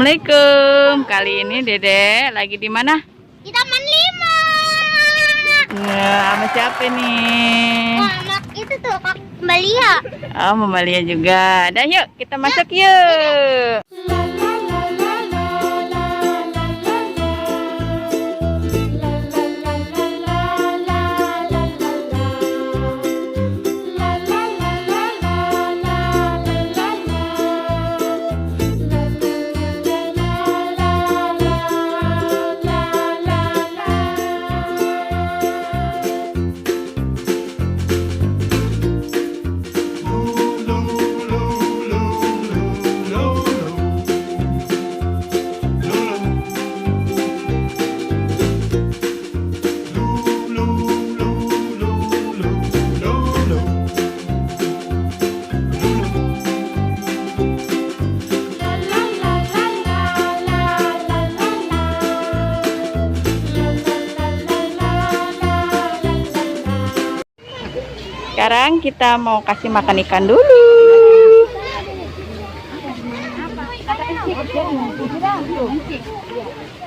Assalamualaikum. Kali ini Dedek lagi di mana? Di Taman 5. Nah, sama siapa nih? Oh, sama itu tuh Kak Malia. Oh, Mamalia juga. Dah yuk, kita masuk yuk. Sekarang kita mau kasih makan ikan dulu.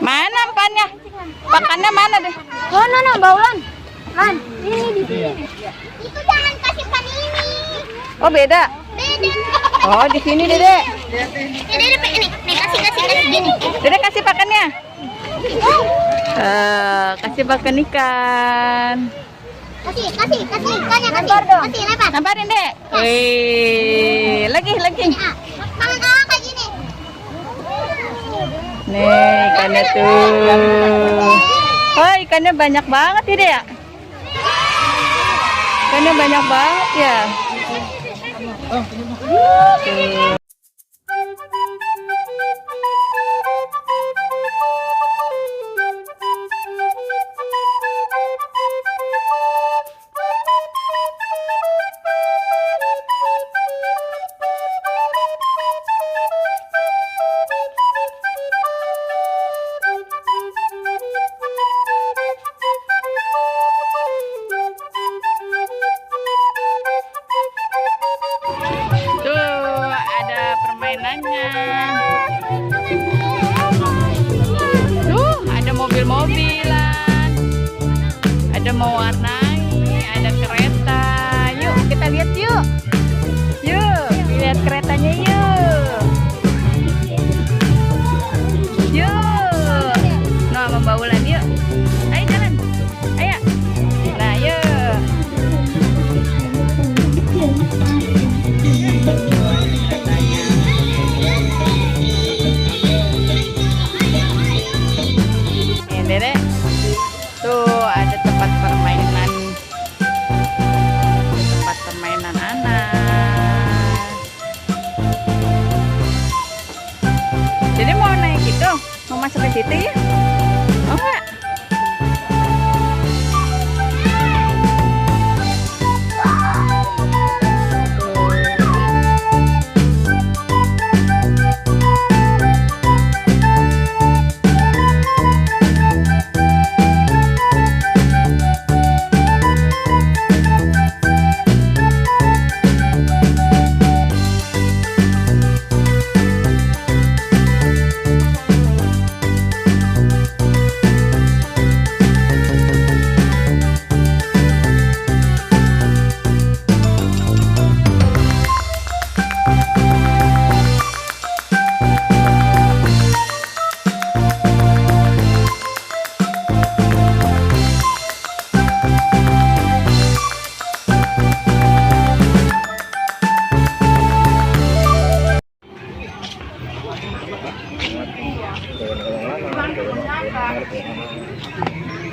Mana umpannya? Pakannya mana deh? Oh, no, baulan. Man, ini di sini. Itu jangan kasih pan ini. Oh, beda. Beda. Oh, di sini Dedek. Nih, kasih gini. Dedek kasih pakannya. Kasih pakan ikan. Kasih ikannya, kasih lebar. Namparin dek. Wih, lagi. Tangan kakak kayak gini. Nih ikannya tuh. Oh, ikannya banyak banget ya dek ya. Ikannya banyak banget ya. Tuh. Permainannya tuh, ada mobil-mobilan, ada mewarnai, ada kereta. Yuk kita lihat yuk lihat keretanya yuk nah membaulan yuk, ayo jalan, ayo nah yuk. Dedek, tuh ada tempat permainan anak. Jadi mau naik gitu, mau masuk ke situ ya? Oh enggak?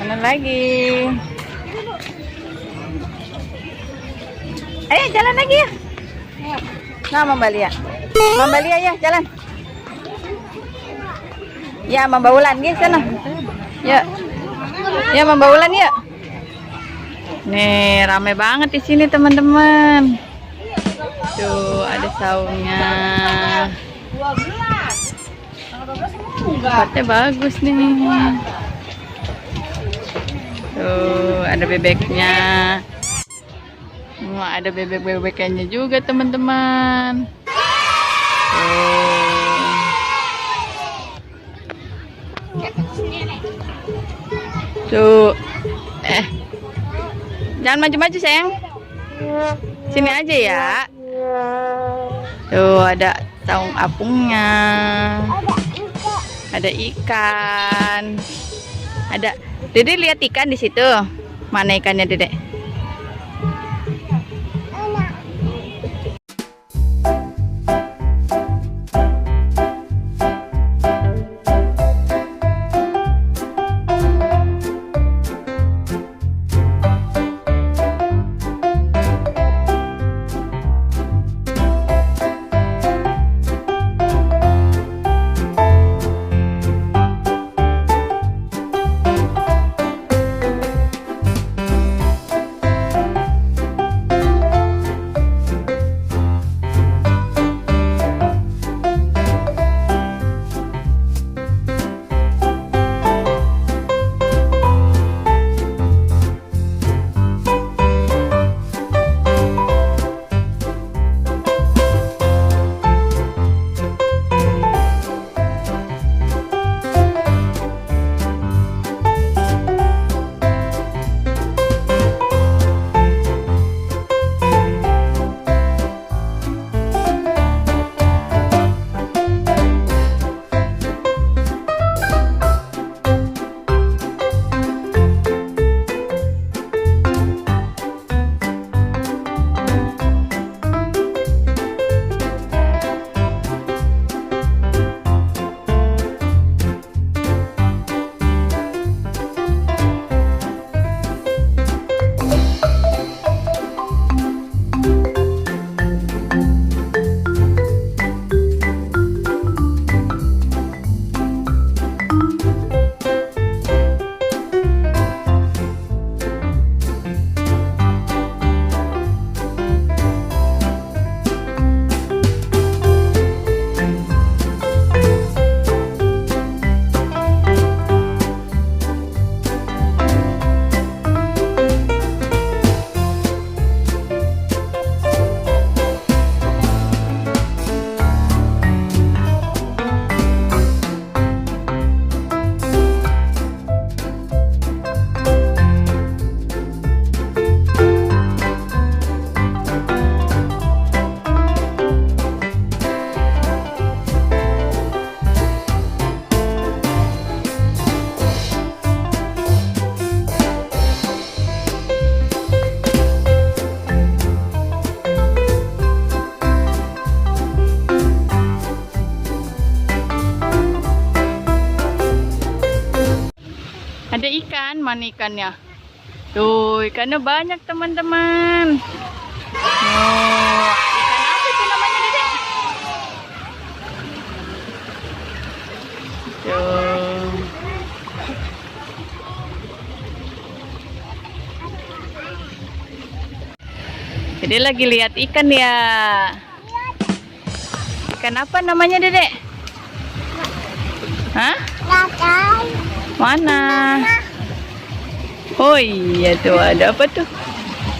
Mana lagi? Ayo jalan lagi ya. Nah, Mamalia ya jalan. Ya, membaulan ya sana. Ya membaulan ya. Nih rame banget di sini teman-teman. Tuh ada saungnya. Tempatnya bagus nih. Tuh ada bebeknya. Wah, ada bebek-bebeknya juga teman-teman. Tuh. Jangan maju-maju sayang. Sini aja ya. Tuh ada saung apungnya. Ada ikan. Ada. Dede lihat ikan di situ. Mana ikannya, Dede? Ada ikan, mana ikannya? Tuh, ikannya banyak teman-teman. Oh, ikan apa itu namanya, Dedek? Tuh. Jadi lagi lihat ikan ya. Ikan apa namanya, Dedek? Hah? Mana? Oh iya tuh, ada apa tuh?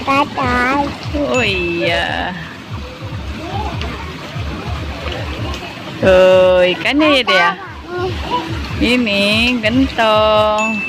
Katai. Oh iya. Tuh ikannya ya deh ya. Ini gentong.